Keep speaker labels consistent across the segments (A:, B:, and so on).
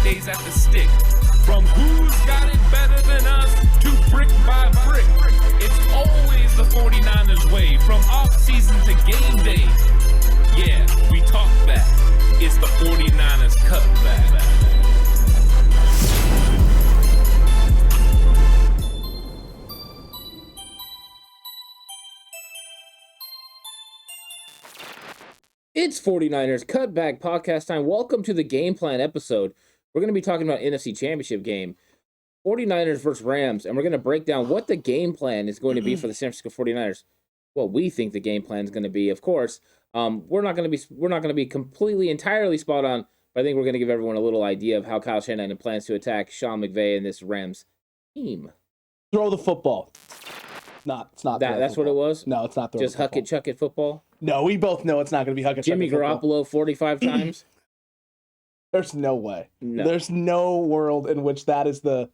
A: days at the stick. From who's got it better than us to brick by brick. It's always the 49ers way, from off-season to game day. Yeah, we talk back. It's the 49ers Cutback.
B: It's 49ers Cutback Podcast time. Welcome to the Game Plan episode. We're going to be talking about NFC Championship game, 49ers versus Rams, and we're going to break down what the game plan is going to be for the San Francisco 49ers. What we think the game plan is going to be. Of course, we're not going to be completely entirely spot on, but I think we're going to give everyone a little idea of how Kyle Shanahan plans to attack Sean McVay and this Rams team.
C: Throw the football. It's not.
B: That's what it was?
C: No, it's not.
B: Just huck it, chuck it football?
C: No, we both know it's not going to be huck it, chuck it.
B: Jimmy Garoppolo 45 times?
C: There's no way.
B: No.
C: There's no world in which that is the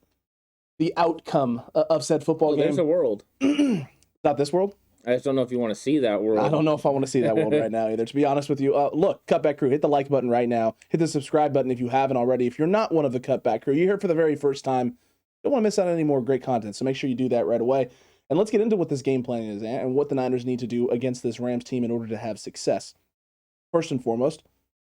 C: outcome of said football game.
B: There's a world.
C: Not this world?
B: I just don't know if you want to see that world.
C: I don't know if I want to see that world right now either, to be honest with you. Look, Cutback Crew, hit the like button right now. Hit the subscribe button if you haven't already. If you're not one of the Cutback Crew, you're here for the very first time, you don't want to miss out on any more great content, so make sure you do that right away. And let's get into what this game plan is and what the Niners need to do against this Rams team in order to have success. First and foremost,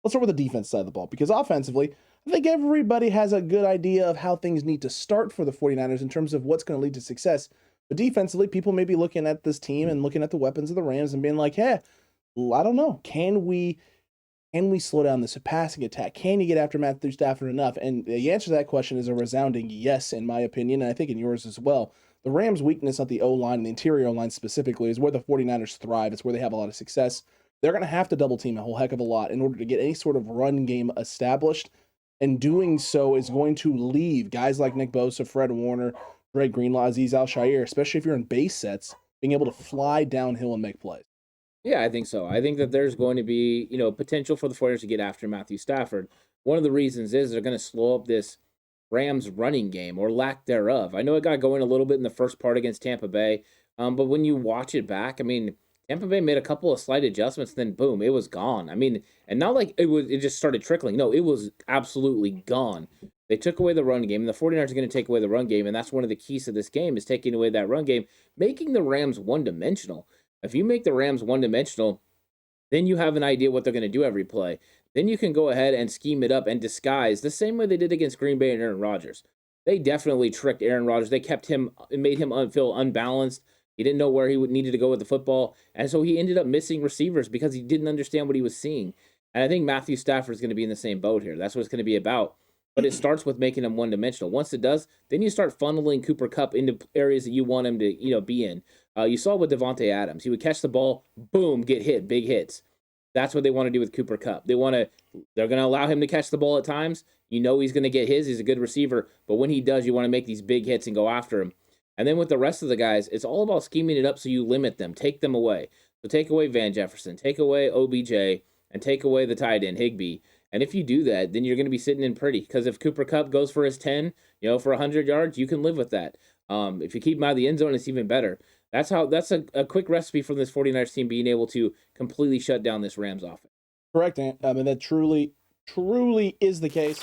C: let's start with the defense side of the ball, because offensively, I think everybody has a good idea of how things need to start for the 49ers in terms of what's going to lead to success. But defensively, people may be looking at this team and looking at the weapons of the Rams and being like, hey, I don't know. Can we slow down this passing attack? Can you get after Matt Stafford enough? And the answer to that question is a resounding yes, in my opinion, and I think in yours as well. The Rams' weakness at the O-line and the interior O-line specifically is where the 49ers thrive. It's where they have a lot of success. They're going to have to double team a whole heck of a lot in order to get any sort of run game established. And doing so is going to leave guys like Nick Bosa, Fred Warner, Dre Greenlaw, Azeez Al-Shaair, especially if you're in base sets, being able to fly downhill and make plays.
B: Yeah, I think so. I think that there's going to be, potential for the 49ers to get after Matthew Stafford. One of the reasons is they're going to slow up this Rams running game, or lack thereof. I know it got going a little bit in the first part against Tampa Bay, but when you watch it back, Tampa Bay made a couple of slight adjustments, then boom, it was gone. And not like it just started trickling. No, it was absolutely gone. They took away the run game, and the 49ers are going to take away the run game, and that's one of the keys to this game, is taking away that run game, making the Rams one-dimensional. If you make the Rams one-dimensional, then you have an idea what they're going to do every play. Then you can go ahead and scheme it up and disguise the same way they did against Green Bay and Aaron Rodgers. They definitely tricked Aaron Rodgers. They kept him and made him feel unbalanced. He didn't know where he needed to go with the football, and so he ended up missing receivers because he didn't understand what he was seeing. And I think Matthew Stafford is going to be in the same boat here. That's what it's going to be about. But it starts with making him one-dimensional. Once it does, then you start funneling Cooper Kupp into areas that you want him to, be in. You saw with Devontae Adams. He would catch the ball, boom, get hit, big hits. That's what they want to do with Cooper Kupp. They're going to allow him to catch the ball at times. You know he's going to get his. He's a good receiver. But when he does, you want to make these big hits and go after him. And then with the rest of the guys, it's all about scheming it up so you limit them, take them away. So take away Van Jefferson, take away OBJ, and take away the tight end, Higbee. And if you do that, then you're going to be sitting in pretty. Because if Cooper Kupp goes for his 10, for 100 yards, you can live with that. If you keep him out of the end zone, it's even better. That's a quick recipe from this 49ers team being able to completely shut down this Rams offense.
C: Correct, Ant. That truly is the case.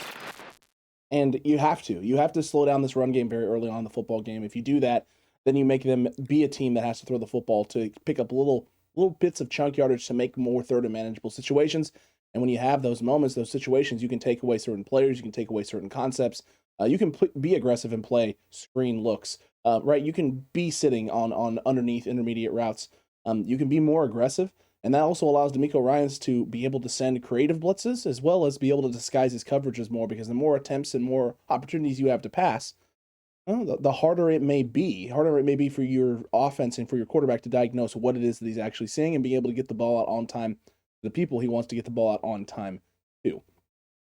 C: And you have to slow down this run game very early on in the football game. If you do that, then you make them be a team that has to throw the football to pick up little bits of chunk yardage to make more third and manageable situations. And when you have those moments, those situations, you can take away certain players, you can take away certain concepts. You can be aggressive and play screen looks. Right, you can be sitting on underneath intermediate routes. You can be more aggressive, and that also allows DeMeco Ryans to be able to send creative blitzes as well as be able to disguise his coverages more, because the more attempts and more opportunities you have to pass, the harder it may be. Harder it may be for your offense and for your quarterback to diagnose what it is that he's actually seeing and be able to get the ball out on time to the people he wants to get the ball out on time to.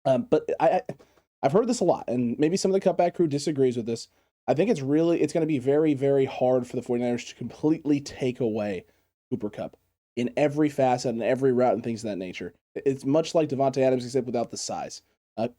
C: But I've heard this a lot, and maybe some of the Cutback Crew disagrees with this. I think it's going to be very, very hard for the 49ers to completely take away Cooper Kupp in every facet and every route and things of that nature. It's much like Devontae Adams, except without the size.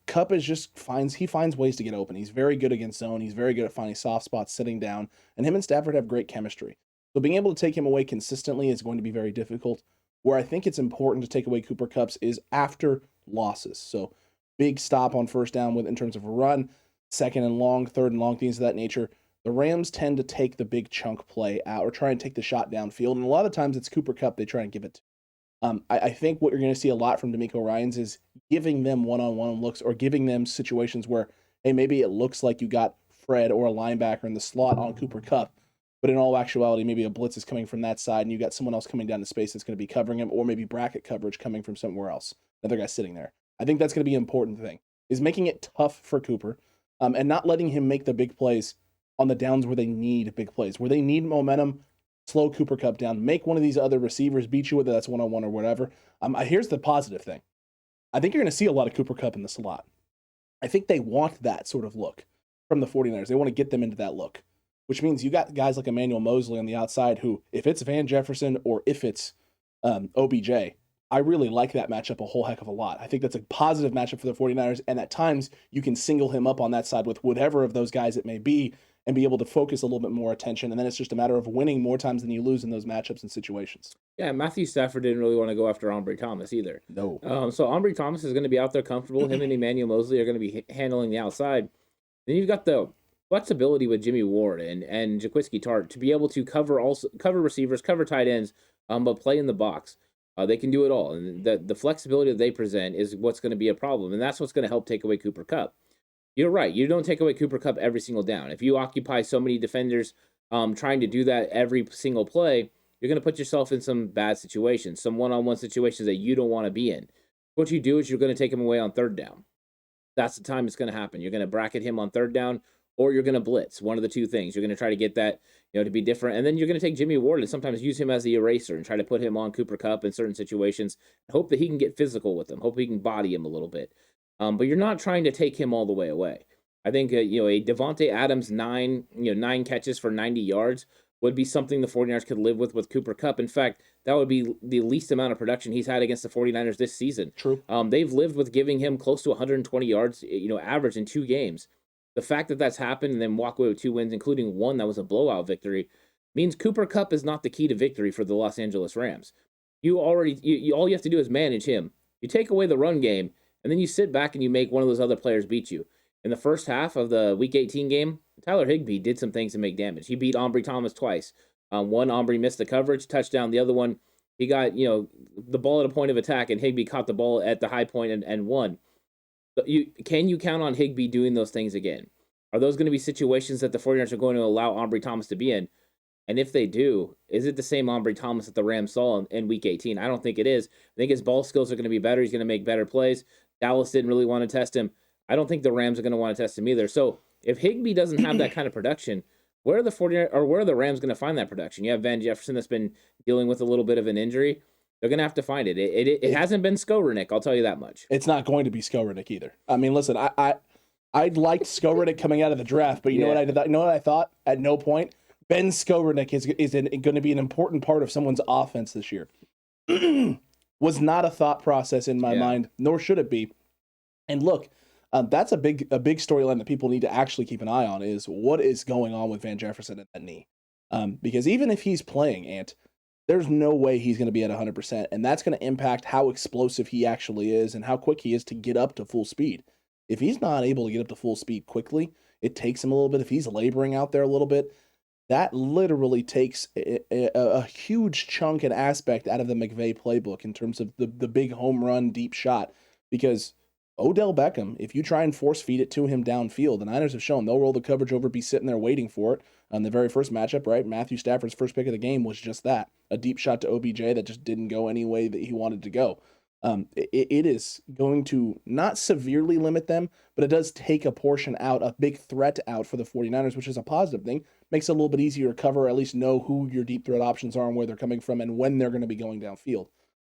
C: Kupp finds ways to get open. He's very good against zone. He's very good at finding soft spots, sitting down, and him and Stafford have great chemistry. So being able to take him away consistently is going to be very difficult. Where I think it's important to take away Cooper Kupp's is after losses. So big stop on first down in terms of a run, second and long, third and long, things of that nature. The Rams tend to take the big chunk play out or try and take the shot downfield. And a lot of times it's Cooper Kupp they try and give it to. I think what you're going to see a lot from DeMeco Ryans is giving them one-on-one looks or giving them situations where, hey, maybe it looks like you got Fred or a linebacker in the slot on Cooper Kupp, but in all actuality, maybe a blitz is coming from that side and you got someone else coming down to space that's going to be covering him, or maybe bracket coverage coming from somewhere else. Another guy sitting there. I think that's going to be an important thing, is making it tough for Cooper and not letting him make the big plays on the downs where they need big plays, where they need momentum. Slow Cooper Kupp down, make one of these other receivers beat you, whether that's one-on-one or whatever. Here's the positive thing. I think you're going to see a lot of Cooper Kupp in the slot. I think they want that sort of look from the 49ers. They want to get them into that look, which means you got guys like Emmanuel Mosley on the outside who, if it's Van Jefferson or if it's OBJ, I really like that matchup a whole heck of a lot. I think that's a positive matchup for the 49ers, and at times you can single him up on that side with whatever of those guys it may be and be able to focus a little bit more attention. And then it's just a matter of winning more times than you lose in those matchups and situations.
B: Yeah, Matthew Stafford didn't really want to go after Ambry Thomas either.
C: No.
B: So Ambry Thomas is going to be out there comfortable. Him and Emmanuel Mosley are going to be handling the outside. Then you've got the flexibility with Jimmy Ward and Jaquiski Tartt to be able to cover receivers, cover tight ends, but play in the box. They can do it all. And the flexibility that they present is what's going to be a problem. And that's what's going to help take away Cooper Kupp. You're right. You don't take away Cooper Kupp every single down. If you occupy so many defenders trying to do that every single play, you're going to put yourself in some bad situations, some one-on-one situations that you don't want to be in. What you do is you're going to take him away on third down. That's the time it's going to happen. You're going to bracket him on third down, or you're going to blitz. One of the two things. You're going to try to get that, to be different. And then you're going to take Jimmy Ward and sometimes use him as the eraser and try to put him on Cooper Kupp in certain situations. Hope that he can get physical with him. Hope he can body him a little bit. But you're not trying to take him all the way away. I think a Devontae Adams 9 catches for 90 yards would be something the 49ers could live with Cooper Kupp. In fact, that would be the least amount of production he's had against the 49ers this season.
C: True.
B: They've lived with giving him close to 120 yards, average in 2 games. The fact that that's happened and then walk away with 2 wins, including one that was a blowout victory, means Cooper Kupp is not the key to victory for the Los Angeles Rams. All you have to do is manage him. You take away the run game, and then you sit back and you make one of those other players beat you. In the first half of the Week 18 game, Tyler Higbee did some things to make damage. He beat Ambry Thomas twice. One, Ambry missed the coverage, touchdown. The other one, he got the ball at a point of attack, and Higbee caught the ball at the high point and won. Can you count on Higbee doing those things again? Are those going to be situations that the 49ers are going to allow Ambry Thomas to be in? And if they do, is it the same Ambry Thomas that the Rams saw in Week 18? I don't think it is. I think his ball skills are going to be better. He's going to make better plays. Dallas didn't really want to test him. I don't think the Rams are going to want to test him either. So if Higbee doesn't have that kind of production, where are the Rams going to find that production? You have Van Jefferson that's been dealing with a little bit of an injury. They're going to have to find it. It hasn't been Skowronek, I'll tell you that much.
C: It's not going to be Skowronek either. I mean, listen, I liked Skowronek coming out of the draft, but you know what I thought? At no point, Ben Skowronek is going to be an important part of someone's offense this year. Was not a thought process in my mind, nor should it be. And look, that's a big storyline that people need to actually keep an eye on, is what is going on with Van Jefferson at that knee. Because even if he's playing, Ant, there's no way he's going to be at 100%, and that's going to impact how explosive he actually is and how quick he is to get up to full speed. If he's not able to get up to full speed quickly, it takes him a little bit. If he's laboring out there a little bit, that literally takes a huge chunk and aspect out of the McVay playbook in terms of the big home run, deep shot, because Odell Beckham, if you try and force feed it to him downfield, the Niners have shown they'll roll the coverage over, be sitting there waiting for it. On the very first matchup, right? Matthew Stafford's first pick of the game was just that, a deep shot to OBJ that just didn't go any way that he wanted to go. It is going to not severely limit them, but it does take a portion out, a big threat out for the 49ers, which is a positive thing. Makes it a little bit easier to cover, or at least know who your deep threat options are and where they're coming from and when they're going to be going downfield.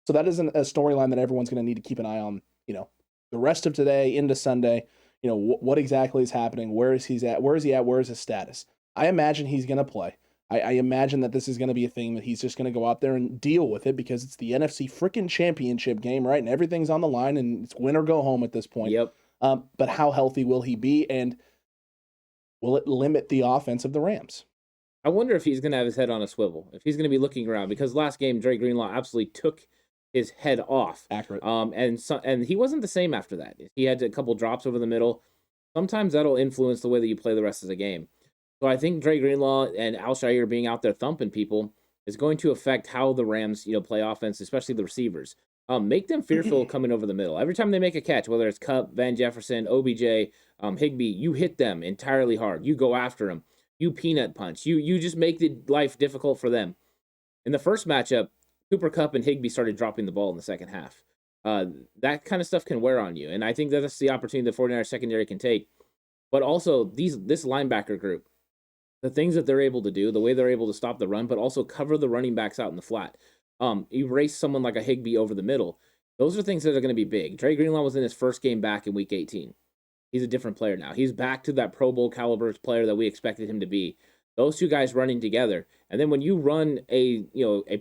C: So that is a storyline that everyone's going to need to keep an eye on, the rest of today into Sunday. What exactly is happening? Where is he at? Where is his status? I imagine he's going to play. I imagine that this is going to be a thing that he's just going to go out there and deal with it, because it's the NFC freaking championship game, right? And everything's on the line, and it's win or go home at this point.
B: Yep.
C: But how healthy will he be, and will it limit the offense of the Rams?
B: I wonder if he's going to have his head on a swivel, if he's going to be looking around, because last game, Dre Greenlaw absolutely took his head off.
C: Accurate.
B: And he wasn't the same after that. He had a couple drops over the middle. Sometimes that'll influence the way that you play the rest of the game. So I think Dre Greenlaw and Alshire being out there thumping people is going to affect how the Rams, play offense, especially the receivers. Make them fearful coming over the middle. Every time they make a catch, whether it's Kupp, Van Jefferson, OBJ, Higbee, you hit them entirely hard. You go after them. You peanut punch. You just make the life difficult for them. In the first matchup, Cooper Kupp and Higbee started dropping the ball in the second half. That kind of stuff can wear on you, and I think that's the opportunity the 49ers secondary can take. But also, this linebacker group, the things that they're able to do, the way they're able to stop the run, but also cover the running backs out in the flat. Erase someone like a Higbee over the middle. Those are things that are going to be big. Dre Greenlaw was in his first game back in Week 18. He's a different player now. He's back to that Pro Bowl caliber player that we expected him to be. Those two guys running together, and then when you run a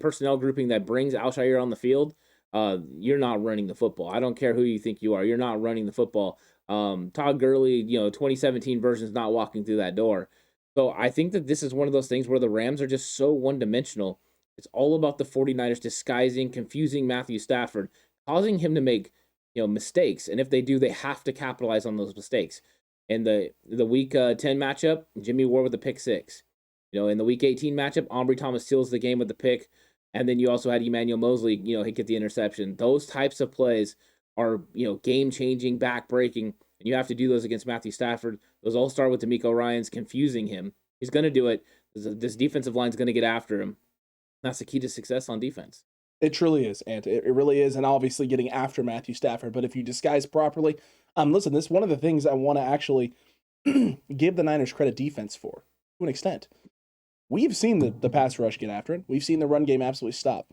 B: personnel grouping that brings Alshire on the field, you're not running the football. I don't care who you think you are. You're not running the football. Todd Gurley, 2017 version is not walking through that door. So I think that this is one of those things where the Rams are just so one-dimensional. It's all about the 49ers disguising, confusing Matthew Stafford, causing him to make, mistakes. And if they do, they have to capitalize on those mistakes. In the Week 10 matchup, Jimmy Ward with the pick 6. In the Week 18 matchup, Ambry Thomas seals the game with the pick. And then you also had Emmanuel Mosley, he get the interception. Those types of plays are, game-changing, back-breaking. And you have to do those against Matthew Stafford. Those all start with D'Amico Ryans confusing him. He's going to do it. This defensive line is going to get after him. That's the key to success on defense.
C: It truly is, and it really is, and obviously getting after Matthew Stafford. But if you disguise properly, listen, this is one of the things I want to actually give the Niners credit defense for, to an extent. We've seen the pass rush get after it. We've seen the run game absolutely stop.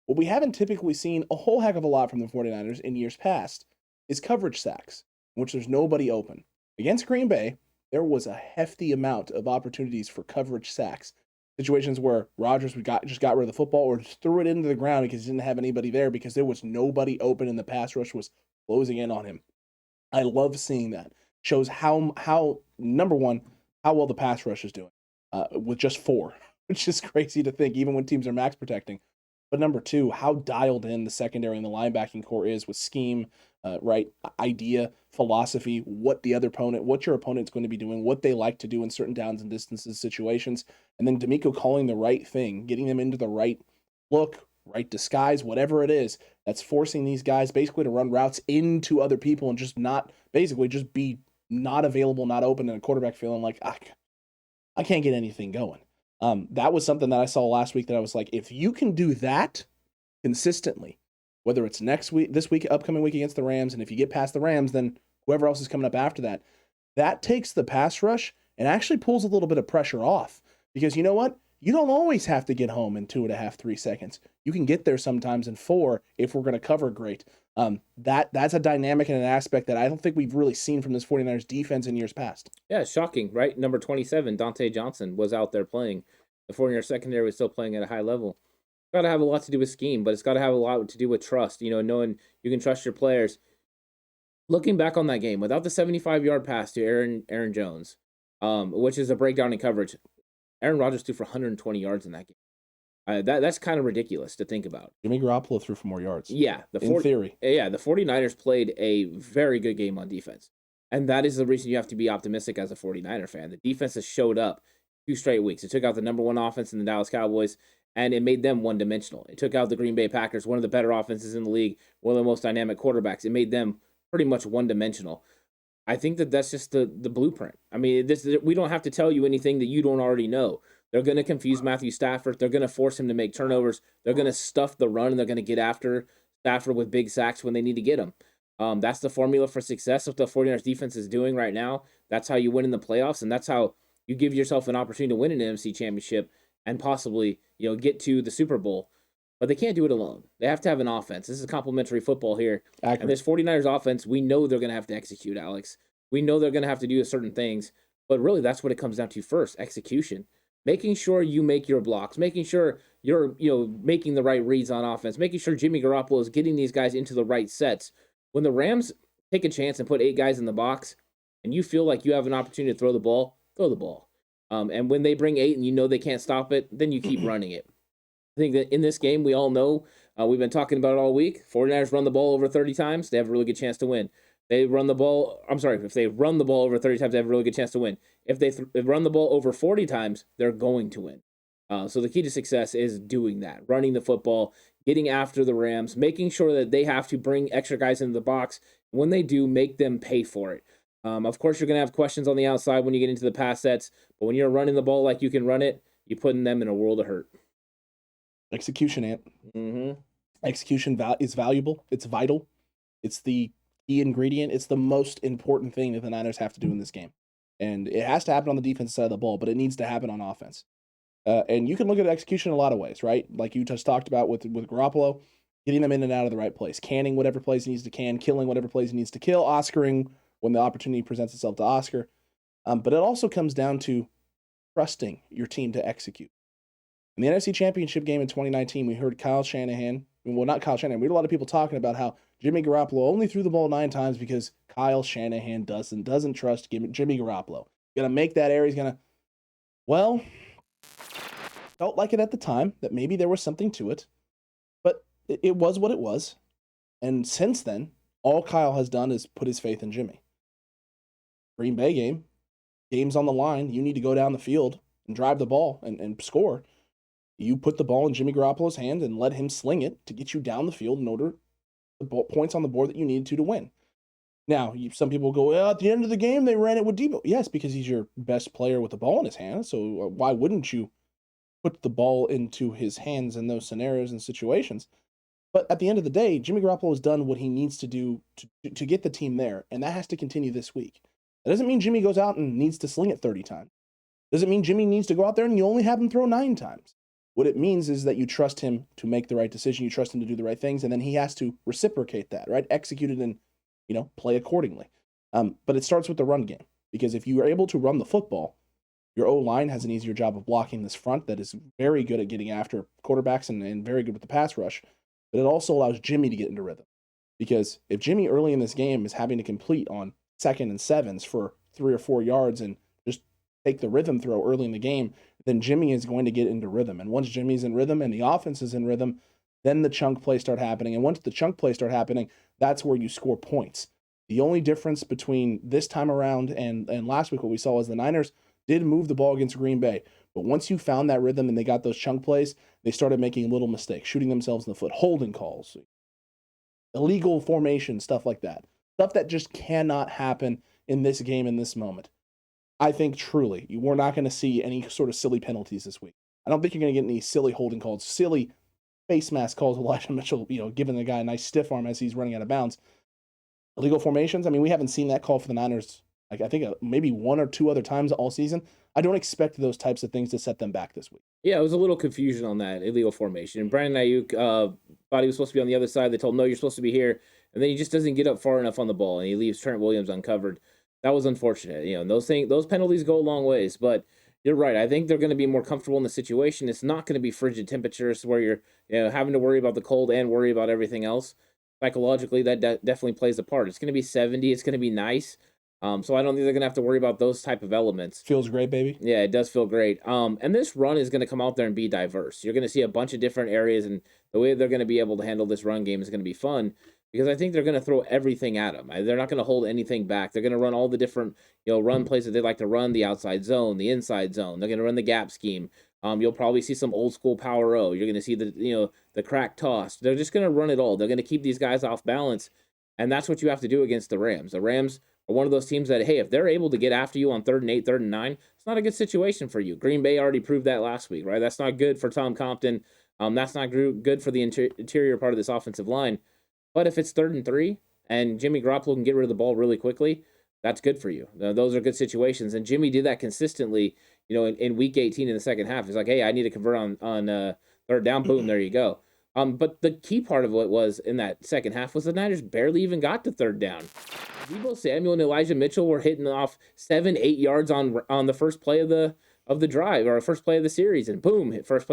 C: What we haven't typically seen a whole heck of a lot from the 49ers in years past is coverage sacks, in which there's nobody open. Against Green Bay, there was a hefty amount of opportunities for coverage sacks. Situations where Rodgers just got rid of the football or just threw it into the ground because he didn't have anybody there because there was nobody open and the pass rush was closing in on him. I love seeing that. Shows how number one, how well the pass rush is doing with just 4, which is crazy to think even when teams are max protecting. But number 2, how dialed in the secondary and the linebacking core is with scheme, idea, philosophy, what your opponent's going to be doing, what they like to do in certain downs and distances situations, and then D'Amico calling the right thing, getting them into the right look, right disguise, whatever it is, that's forcing these guys basically to run routes into other people and just be not available, not open, and a quarterback feeling like, I can't get anything going. That was something that I saw last week that I was like, if you can do that consistently, whether it's this week, upcoming week against the Rams, and if you get past the Rams, then whoever else is coming up after that, that takes the pass rush and actually pulls a little bit of pressure off. Because you know what? You don't always have to get home in 2.5, 3 seconds. You can get there sometimes in 4 if we're going to cover great. That's a dynamic and an aspect that I don't think we've really seen from this 49ers defense in years past.
B: Yeah, it's shocking, right? Number 27, Dante Johnson, was out there playing. The 49ers secondary was still playing at a high level. It's got to have a lot to do with scheme, but it's got to have a lot to do with trust, knowing you can trust your players. Looking back on that game, without the 75-yard pass to Aaron Jones, which is a breakdown in coverage, Aaron Rodgers threw for 120 yards in that game. That's kind of ridiculous to think about.
C: Jimmy Garoppolo threw for more yards.
B: Yeah.
C: In theory.
B: Yeah, the 49ers played a very good game on defense. And that is the reason you have to be optimistic as a 49er fan. The defense has showed up 2 straight weeks. It took out the number 1 offense in the Dallas Cowboys, and it made them one-dimensional. It took out the Green Bay Packers, one of the better offenses in the league, one of the most dynamic quarterbacks. It made them pretty much one-dimensional. I think that's just the blueprint. I mean, we don't have to tell you anything that you don't already know. They're going to confuse Matthew Stafford. They're going to force him to make turnovers. They're going to stuff the run, and they're going to get after Stafford with big sacks when they need to get him. That's the formula for success of the 49ers defense is doing right now. That's how you win in the playoffs, and that's how you give yourself an opportunity to win an NFC Championship and possibly get to the Super Bowl. But they can't do it alone. They have to have an offense. This is complementary football here.
C: Accurate.
B: And this 49ers offense, we know they're going to have to execute, Alex. We know they're going to have to do certain things. But really, that's what it comes down to first, execution. Making sure you make your blocks, making sure you're making the right reads on offense, making sure Jimmy Garoppolo is getting these guys into the right sets. When the Rams take a chance and put 8 guys in the box, and you feel like you have an opportunity to throw the ball, throw the ball. And when they bring 8 and they can't stop it, then you keep running it. I think that in this game, we all know We've been talking about it all week. 49ers run the ball over 30 times, they have a really good chance to win. If they run the ball over 30 times, they have a really good chance to win. If they run the ball over 40 times, they're going to win. So the key to success is doing that, running the football, getting after the Rams, making sure that they have to bring extra guys into the box. When they do, make them pay for it. Of course, you're going to have questions on the outside when you get into the pass sets, but when you're running the ball like you can run it, you're putting them in a world of hurt.
C: Execution, Ant.
B: Mm-hmm.
C: Execution is valuable. It's vital. It's the key ingredient. It's the most important thing that the Niners have to do in this game. And it has to happen on the defense side of the ball, but it needs to happen on offense. And you can look at execution in a lot of ways, right? Like you just talked about with Garoppolo, getting them in and out of the right place, canning whatever plays he needs to can, killing whatever plays he needs to kill, Oscaring when the opportunity presents itself to Oscar. But it also comes down to trusting your team to execute. In the NFC Championship game in 2019, we heard Kyle Shanahan, well, not Kyle Shanahan, we heard a lot of people talking about how Jimmy Garoppolo only threw the ball 9 times because Kyle Shanahan doesn't trust Jimmy Garoppolo. Going to make that error. He's going to, well, felt like it at the time that maybe there was something to it, but it was what it was. And since then, all Kyle has done is put his faith in Jimmy. Green Bay game's on the line. You need to go down the field and drive the ball and score. You put the ball in Jimmy Garoppolo's hand and let him sling it to get you down the field in order the points on the board that you needed to win. Now, some people go, well, at the end of the game, they ran it with Debo. Yes, because he's your best player with the ball in his hand. So why wouldn't you put the ball into his hands in those scenarios and situations? But at the end of the day, Jimmy Garoppolo has done what he needs to do to get the team there, and that has to continue this week. That doesn't mean Jimmy goes out and needs to sling it 30 times. Doesn't mean Jimmy needs to go out there and you only have him throw 9 times. What it means is that you trust him to make the right decision, you trust him to do the right things, and then he has to reciprocate that, right? Execute it and, play accordingly. But it starts with the run game, because if you are able to run the football, your O-line has an easier job of blocking this front that is very good at getting after quarterbacks and very good with the pass rush. But it also allows Jimmy to get into rhythm. Because if Jimmy early in this game is having to complete on 2nd and 7s for 3 or 4 yards and just take the rhythm throw early in the game, then Jimmy is going to get into rhythm. And once Jimmy's in rhythm and the offense is in rhythm, then the chunk plays start happening. And once the chunk plays start happening, that's where you score points. The only difference between this time around and last week, what we saw was the Niners did move the ball against Green Bay. But once you found that rhythm and they got those chunk plays, they started making little mistakes, shooting themselves in the foot, holding calls, illegal formation, stuff like that. Stuff that just cannot happen in this game, in this moment. I think truly, we're not going to see any sort of silly penalties this week. I don't think you're going to get any silly holding calls, silly face mask calls. Elijah Mitchell, giving the guy a nice stiff arm as he's running out of bounds. Illegal formations, we haven't seen that call for the Niners, I think maybe 1 or 2 other times all season. I don't expect those types of things to set them back this week.
B: Yeah, it was a little confusion on that illegal formation. And Brandon Ayuk thought he was supposed to be on the other side. They told him, no, you're supposed to be here. And then he just doesn't get up far enough on the ball, and he leaves Trent Williams uncovered. That was unfortunate. And those penalties go a long ways. But you're right. I think they're going to be more comfortable in the situation. It's not going to be frigid temperatures where you're having to worry about the cold and worry about everything else. Psychologically, that definitely plays a part. It's going to be 70. It's going to be nice. So I don't think they're going to have to worry about those type of elements.
C: Feels great, baby.
B: Yeah, it does feel great. And this run is going to come out there and be diverse. You're going to see a bunch of different areas, and the way they're going to be able to handle this run game is going to be fun, because I think they're going to throw everything at them. They're not going to hold anything back. They're going to run all the different run plays that they like to run, the outside zone, the inside zone. They're going to run the gap scheme. You'll probably see some old school power O. You're going to see the crack toss. They're just going to run it all. They're going to keep these guys off balance, and that's what you have to do against the Rams. The Rams are one of those teams that, hey, if they're able to get after you on 3rd and 8, 3rd and 9, it's not a good situation for you. Green Bay already proved that last week, right? That's not good for Tom Compton. That's not good for the interior part of this offensive line. But if it's 3rd and 3 and Jimmy Garoppolo can get rid of the ball really quickly, that's good for you. Those are good situations. And Jimmy did that consistently, in week 18 in the second half. He's like, hey, I need to convert on 3rd down. Boom, there you go. But the key part of what was in that second half was the Niners barely even got to 3rd down. Deebo Samuel and Elijah Mitchell were hitting off 7-8 yards on the first play of the drive, or first play of the series, and boom, hit first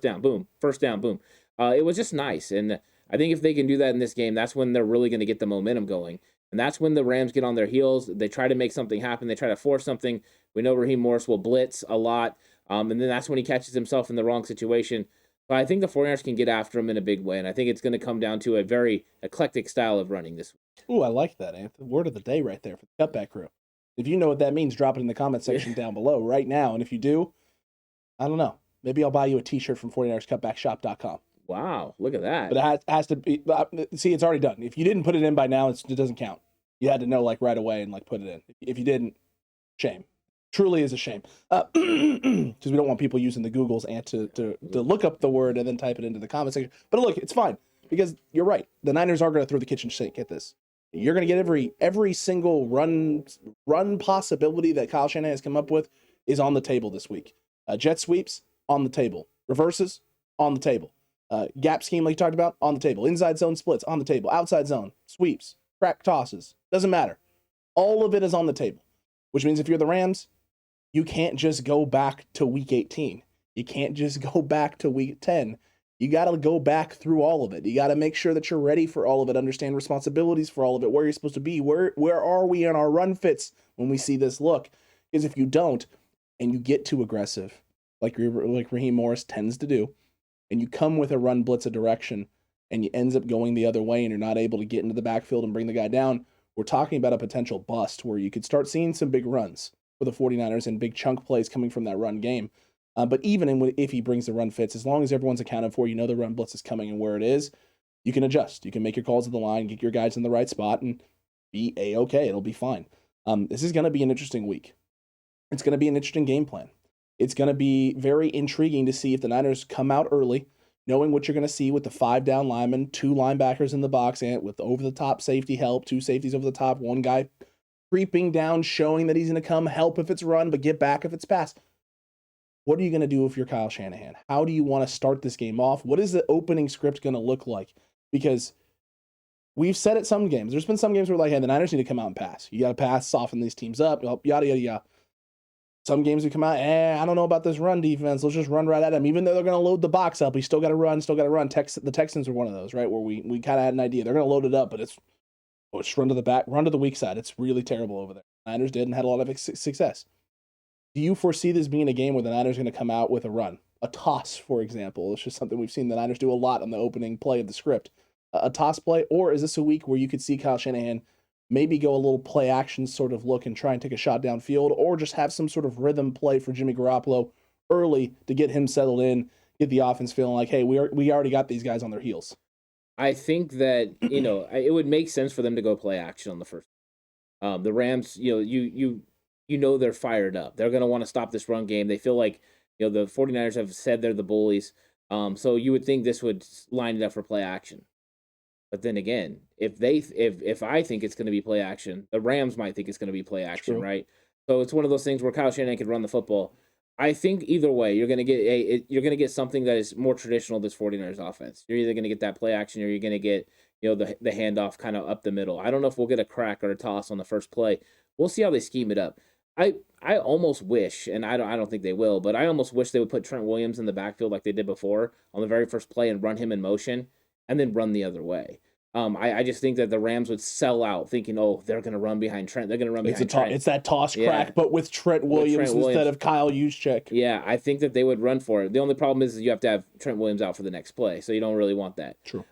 B: down, boom, first down, boom. It was just nice, and I think if they can do that in this game, that's when they're really going to get the momentum going, and that's when the Rams get on their heels. They try to make something happen. They try to force something. We know Raheem Morris will blitz a lot, and then that's when he catches himself in the wrong situation. But I think the 49ers can get after him in a big way, and I think it's going to come down to a very eclectic style of running this week.
C: Ooh, I like that, Anthony. Word of the day right there for the Cutback crew. If you know what that means, drop it in the comment section down below right now. And if you do, I don't know. Maybe I'll buy you a t-shirt from 49erscutbackshop.com.
B: Wow, look at that.
C: But it has to be, see, it's already done. If you didn't put it in by now, it doesn't count. You had to know like right away and like put it in. If you didn't, shame. Truly is a shame. Because we don't want people using the Googles and to look up the word and then type it into the comment section. But look, it's fine because you're right. The Niners are going to throw the kitchen sink at this. You're going to get every single run possibility that Kyle Shanahan has come up with is on the table this week. Jet sweeps on the table. Reverses on the table. Gap scheme like you talked about on the table. Inside zone splits on the table. Outside zone sweeps. Crack tosses. Doesn't matter. All of it is on the table. Which means if you're the Rams, you can't just go back to week 18. You can't just go back to week 10. You got to go back through all of it. You got to make sure that you're ready for all of it, understand responsibilities for all of it, where you're supposed to be, where are we in our run fits when we see this look? Because if you don't, and you get too aggressive, like Raheem Morris tends to do, and you come with a run blitz a direction, and you ends up going the other way, and you're not able to get into the backfield and bring the guy down, we're talking about a potential bust where you could start seeing some big runs for the 49ers and big chunk plays coming from that run game. But even if he brings the run fits, as long as everyone's accounted for, you know the run blitz is coming and where it is, you can adjust. You can make your calls at the line, get your guys in the right spot, and be A-okay. It'll be fine. This is going to be an interesting week. It's going to be an interesting game plan. It's going to be very intriguing to see if the Niners come out early, knowing what you're going to see with the 5 down linemen, 2 linebackers in the box, and with over-the-top safety help, 2 safeties over the top, 1 guy creeping down, showing that he's going to come help if it's run, but get back if it's pass. What are you going to do if you're Kyle Shanahan? How do you want to start this game off? What is the opening script going to look like? Because we've said it some games. There's been some games where we're like, hey, the Niners need to come out and pass. You got to pass, soften these teams up, yada, yada, yada. Some games we come out, I don't know about this run defense. Let's just run right at them. Even though they're going to load the box up, we still got to run, The Texans are one of those, right, where we kind of had an idea. They're going to load it up, but it's just run to the back, run to the weak side. It's really terrible over there. Niners did and had a lot of success. Do you foresee this being a game where the Niners are going to come out with a run? A toss, for example. It's just something we've seen the Niners do a lot on the opening play of the script. A toss play, or is this a week where you could see Kyle Shanahan maybe go a little play action sort of look and try and take a shot downfield, or just have some sort of rhythm play for Jimmy Garoppolo early to get him settled in, get the offense feeling like, hey, we already got these guys on their heels?
B: I think that, it would make sense for them to go play action on the first. The Rams, they're fired up. They're going to want to stop this run game. They feel like, the 49ers have said they're the bullies. So you would think this would line it up for play action. But then again, if I think it's going to be play action, the Rams might think it's going to be play action,
C: True.
B: right? So it's one of those things where Kyle Shanahan could run the football. I think either way, you're going to get something that is more traditional this 49ers offense. You're either going to get that play action or you're going to get, the handoff kind of up the middle. I don't know if we'll get a crack or a toss on the first play. We'll see how they scheme it up. I almost wish, and I don't think they will, but I almost wish they would put Trent Williams in the backfield like they did before on the very first play and run him in motion and then run the other way. I just think that the Rams would sell out thinking, they're going to run behind Trent. They're going to run behind Trent.
C: It's that toss crack, but with Trent Williams instead of Kyle Juszczyk.
B: Yeah, I think that they would run for it. The only problem is you have to have Trent Williams out for the next play, so you don't really want that.
C: True.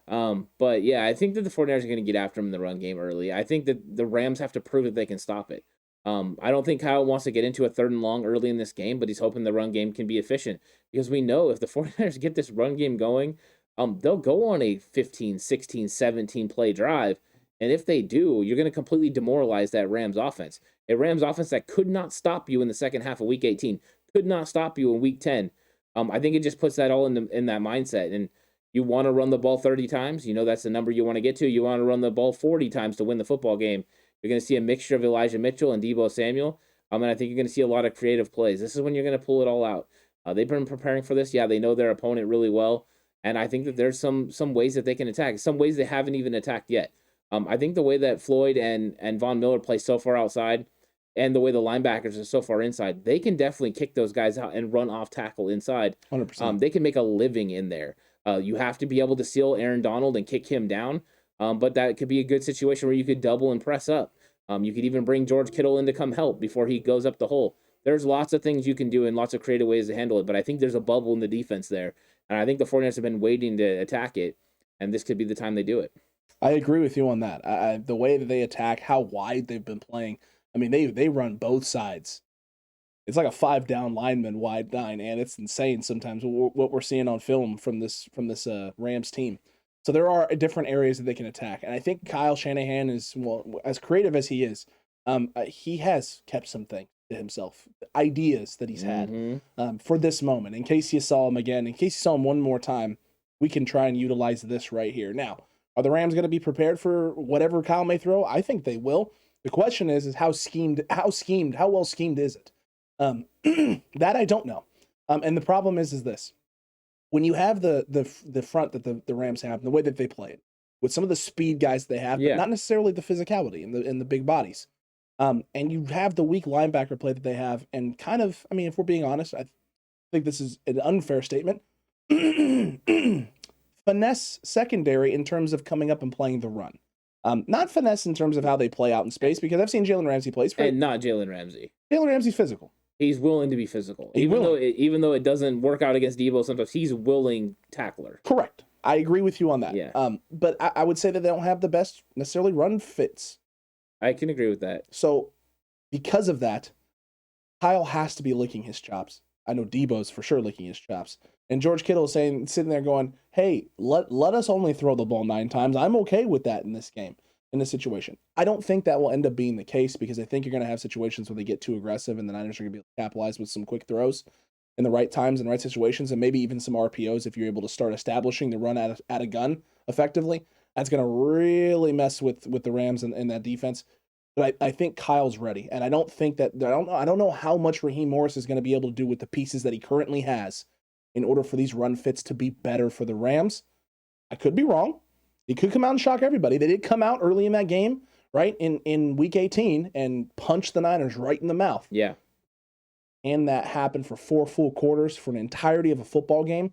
B: But yeah, I think that the 49ers are going to get after him in the run game early. I think that the Rams have to prove that they can stop it. I don't think Kyle wants to get into a 3rd and long early in this game, but he's hoping the run game can be efficient because we know if the 49ers get this run game going, they'll go on a 15, 16, 17 play drive. And if they do, you're going to completely demoralize that Rams offense. A Rams offense that could not stop you in the second half of week 18, could not stop you in week 10. I think it just puts that all in that mindset. And you want to run the ball 30 times. That's the number you want to get to. You want to run the ball 40 times to win the football game. You're going to see a mixture of Elijah Mitchell and Deebo Samuel. And I think you're going to see a lot of creative plays. This is when you're going to pull it all out. They've been preparing for this. Yeah, they know their opponent really well. And I think that there's some ways that they can attack, some ways they haven't even attacked yet. I think the way that Floyd and Von Miller play so far outside and the way the linebackers are so far inside, they can definitely kick those guys out and run off tackle inside.
C: 100%.
B: They can make a living in there. You have to be able to seal Aaron Donald and kick him down, but that could be a good situation where you could double and press up. You could even bring George Kittle in to come help before he goes up the hole. There's lots of things you can do and lots of creative ways to handle it, but I think there's a bubble in the defense there. And I think the 49ers have been waiting to attack it, and this could be the time they do it.
C: I agree with you on that. The way that they attack, how wide they've been playing. I mean, they run both sides. It's like a 5-down lineman wide 9, and it's insane sometimes what we're seeing on film from this Rams team. So there are different areas that they can attack, and I think Kyle Shanahan is, well, as creative as he is, he has kept some things to himself, ideas that he's had for this moment. In case you saw him again, in case you saw him one more time, we can try and utilize this right here. Now, are the Rams going to be prepared for whatever Kyle may throw? I think they will. The question is how well schemed is it? That I don't know. And the problem is this. When you have the front that the Rams have, and the way that they play it, with some of the speed guys they have, but not necessarily the physicality and the big bodies. And you have the weak linebacker play that they have, and kind of, I mean, if we're being honest, I think this is an unfair statement. Finesse secondary in terms of coming up and playing the run. Not finesse in terms of how they play out in space, because I've seen Jalen Ramsey play.
B: And not Jalen Ramsey.
C: Jalen Ramsey's physical.
B: He's willing to be physical. Even though it doesn't work out against Debo sometimes, he's willing tackler.
C: Correct. I agree with you on that.
B: Yeah.
C: But I would say that they don't have the best necessarily run fits.
B: I can agree with that.
C: So because of that, Kyle has to be licking his chops. I know Debo's for sure licking his chops. And George Kittle is sitting there going, hey, let us only throw the ball 9 times. I'm okay with that in this game, in this situation. I don't think that will end up being the case, because I think you're going to have situations where they get too aggressive and the Niners are going to be able to capitalize with some quick throws in the right times and right situations, and maybe even some RPOs if you're able to start establishing the run at a gun effectively. That's going to really mess with the Rams and that defense. But I think Kyle's ready, and I don't think that I don't know how much Raheem Morris is going to be able to do with the pieces that he currently has in order for these run fits to be better for the Rams. I could be wrong. He could come out and shock everybody. They did come out early in that game, right, in Week 18, and punch the Niners right in the mouth.
B: Yeah.
C: And that happened for 4 full quarters for an entirety of a football game.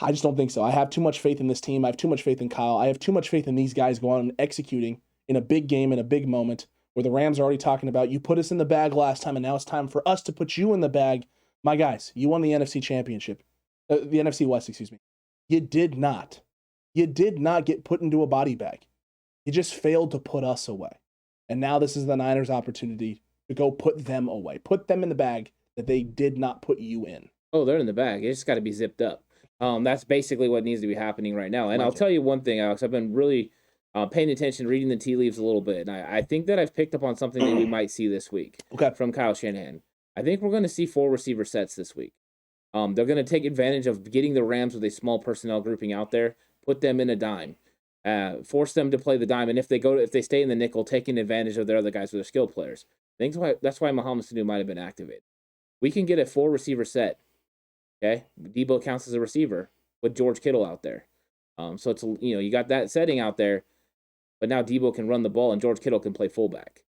C: I just don't think so. I have too much faith in this team. I have too much faith in Kyle. I have too much faith in these guys going and executing in a big game, in a big moment, where the Rams are already talking about, you put us in the bag last time, and now it's time for us to put you in the bag. My guys, you won the NFC Championship. The NFC West, excuse me. You did not. You did not get put into a body bag. You just failed to put us away. And now this is the Niners' opportunity to go put them away. Put them in the bag that they did not put you in.
B: Oh, they're in the bag. It just got to be zipped up. That's basically what needs to be happening right now. And I'll tell you one thing, Alex. I've been really paying attention, reading the tea leaves a little bit. And I think that I've picked up on something that we might see this week from Kyle Shanahan. I think we're going to see 4 receiver sets this week. They're going to take advantage of getting the Rams with a small personnel grouping out there, put them in a dime, force them to play the dime, and if they stay in the nickel, taking advantage of their other guys with their skill players. I think that's why Mohamed Sanu might have been activated. We can get a 4 receiver set. Okay, Debo counts as a receiver with George Kittle out there. So it's you got that setting out there, but now Debo can run the ball and George Kittle can play fullback.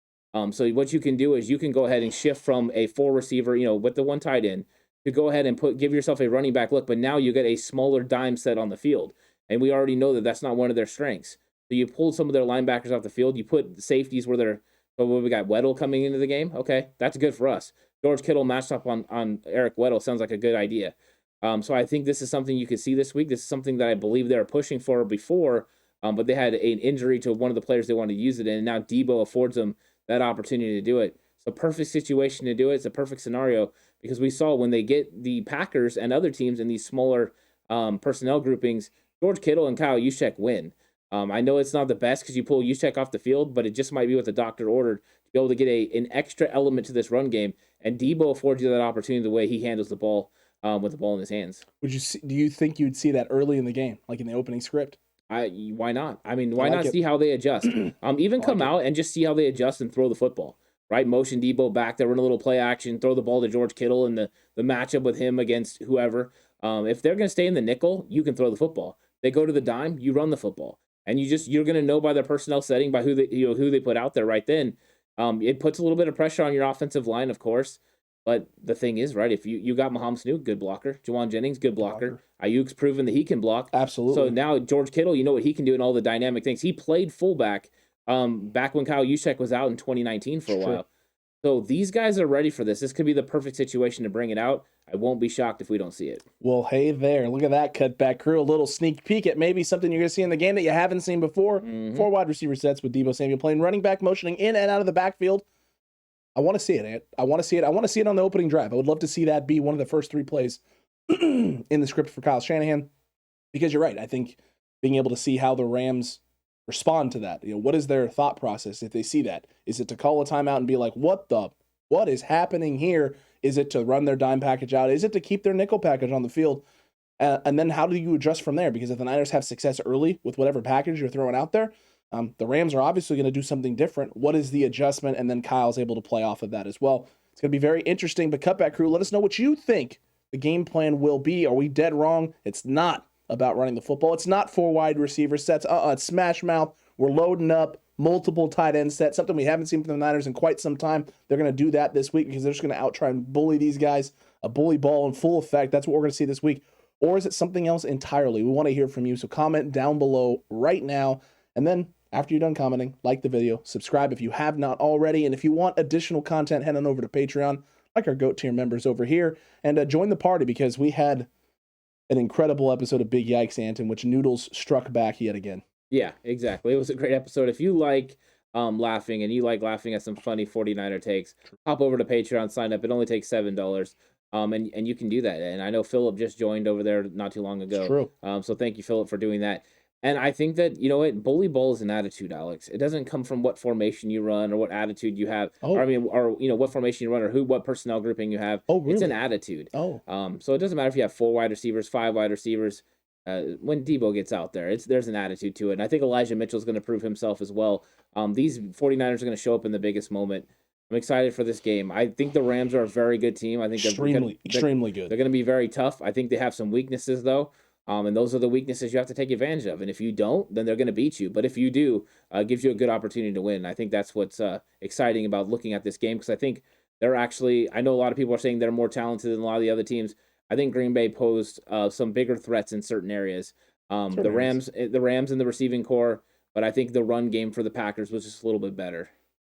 B: So what you can do is you can go ahead and shift from a 4 receiver, with the 1 tight end, to go ahead and give yourself a running back look, but now you get a smaller dime set on the field. And we already know that that's not one of their strengths. So you pull some of their linebackers off the field, you put safeties where they're, we got Weddle coming into the game. Okay, that's good for us. George Kittle matched up on Eric Weddle sounds like a good idea. So I think this is something you could see this week. This is something that I believe they were pushing for before, but they had an injury to one of the players they wanted to use it in, and now Debo affords them that opportunity to do it. It's a perfect situation to do it. It's a perfect scenario because we saw when they get the Packers and other teams in these smaller personnel groupings, George Kittle and Kyle Juszczyk win. I know it's not the best because you pull Juszczyk off the field, but it just might be what the doctor ordered to be able to get an extra element to this run game. And Debo affords you that opportunity the way he handles the ball with the ball in his hands.
C: Do you think you'd see that early in the game, like in the opening script?
B: Why not? I mean, why not see how they adjust? Even come out and just see how they adjust and throw the football. Right, motion Debo back there, run a little play action, throw the ball to George Kittle and the matchup with him against whoever. If they're going to stay in the nickel, you can throw the football. They go to the dime, you run the football, and you're going to know by their personnel setting by who they put out there right then. It puts a little bit of pressure on your offensive line, of course. But the thing is, right, if you got Mohamed Sanu, good blocker. Juwan Jennings, good blocker. Ayuk's proven that he can block.
C: Absolutely.
B: So now George Kittle, you know what he can do in all the dynamic things. He played fullback back when Kyle Juszczyk was out in 2019 for a while. So these guys are ready for this. This could be the perfect situation to bring it out. I won't be shocked if we don't see it.
C: Well, hey there. Look at that cutback crew. A little sneak peek at maybe something you're going to see in the game that you haven't seen before. 4 wide receiver sets with Deebo Samuel playing running back, motioning in and out of the backfield. I want to see it, Ant. I want to see it. I want to see it on the opening drive. I would love to see that be one of the first 3 plays in the script for Kyle Shanahan, because you're right. I think being able to see how the Rams respond to that, what is their thought process if they see that? Is it to call a timeout and be like, what is happening here? Is it to run their dime package out? Is it to keep their nickel package on the field? And then how do you adjust from there? Because if the Niners have success early with whatever package you're throwing out there, the Rams are obviously going to do something different. What is the adjustment? And then Kyle's able to play off of that as well. It's going to be very interesting. But Cutback crew, let us know what you think the game plan will be. Are we dead wrong? It's not about running the football. It's not 4 wide receiver sets. It's smash mouth. We're loading up multiple tight end sets, something we haven't seen from the Niners in quite some time. They're going to do that this week because they're just going to out-try and bully these guys, a bully ball in full effect. That's what we're going to see this week. Or is it something else entirely? We want to hear from you, so comment down below right now. And then after you're done commenting, like the video, subscribe if you have not already. And if you want additional content, head on over to Patreon, like our GOAT tier members over here, and join the party because we had an incredible episode of Big Yikes, Ant, in which Noodles struck back yet again.
B: Yeah, exactly. It was a great episode. If you like laughing and you like laughing at some funny 49er takes, hop over to Patreon, sign up. It only takes $7. And you can do that. And I know Philip just joined over there not too long ago.
C: True.
B: So thank you, Philip, for doing that. And I think that, bully ball is an attitude, Alex. It doesn't come from what formation you run or what attitude you have.
C: Oh.
B: Or what formation you run or what personnel grouping you have.
C: Oh, really?
B: It's an attitude.
C: Oh.
B: So it doesn't matter if you have 4 wide receivers, 5 wide receivers. When Deebo gets out there, there's an attitude to it. And I think Elijah Mitchell's going to prove himself as well. These 49ers are going to show up in the biggest moment. I'm excited for this game. I think the Rams are a very good team. I think
C: extremely good.
B: They're going to be very tough. I think they have some weaknesses, though. And those are the weaknesses you have to take advantage of. And if you don't, then they're going to beat you. But if you do, it gives you a good opportunity to win. I think that's what's exciting about looking at this game, because I think they're actually, I know a lot of people are saying they're more talented than a lot of the other teams. I think Green Bay posed some bigger threats in certain areas. The Rams in the receiving core, but I think the run game for the Packers was just a little bit better.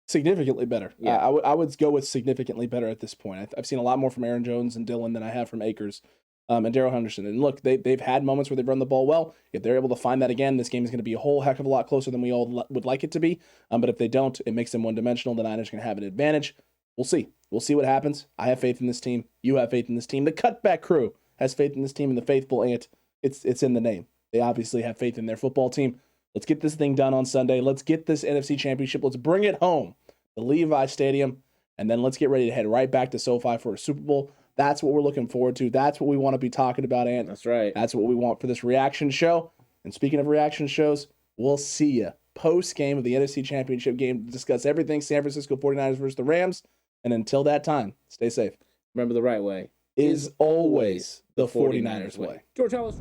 C: Significantly better.
B: Yeah.
C: I would go with significantly better at this point. I've seen a lot more from Aaron Jones and Dillon than I have from Akers and Darrell Henderson. And look, they've had moments where they've run the ball well. If they're able to find that again, this game is going to be a whole heck of a lot closer than we all would like it to be. But if they don't, it makes them one-dimensional. The Niners are going to have an advantage. We'll see. We'll see what happens. I have faith in this team. You have faith in this team. The Cutback crew has faith in this team, and the faithful Ant, it's in the name. They obviously have faith in their football team. Let's get this thing done on Sunday. Let's get this NFC Championship. Let's bring it home, the Levi Stadium, and then let's get ready to head right back to SoFi for a Super Bowl. That's what we're looking forward to. That's what we want to be talking about, Ant.
B: That's right.
C: That's what we want for this reaction show. And speaking of reaction shows, we'll see you post-game of the NFC Championship game to discuss everything San Francisco 49ers versus the Rams. And until that time, stay safe.
B: Remember, the right way
C: is always the 49ers way.
B: George Ellis.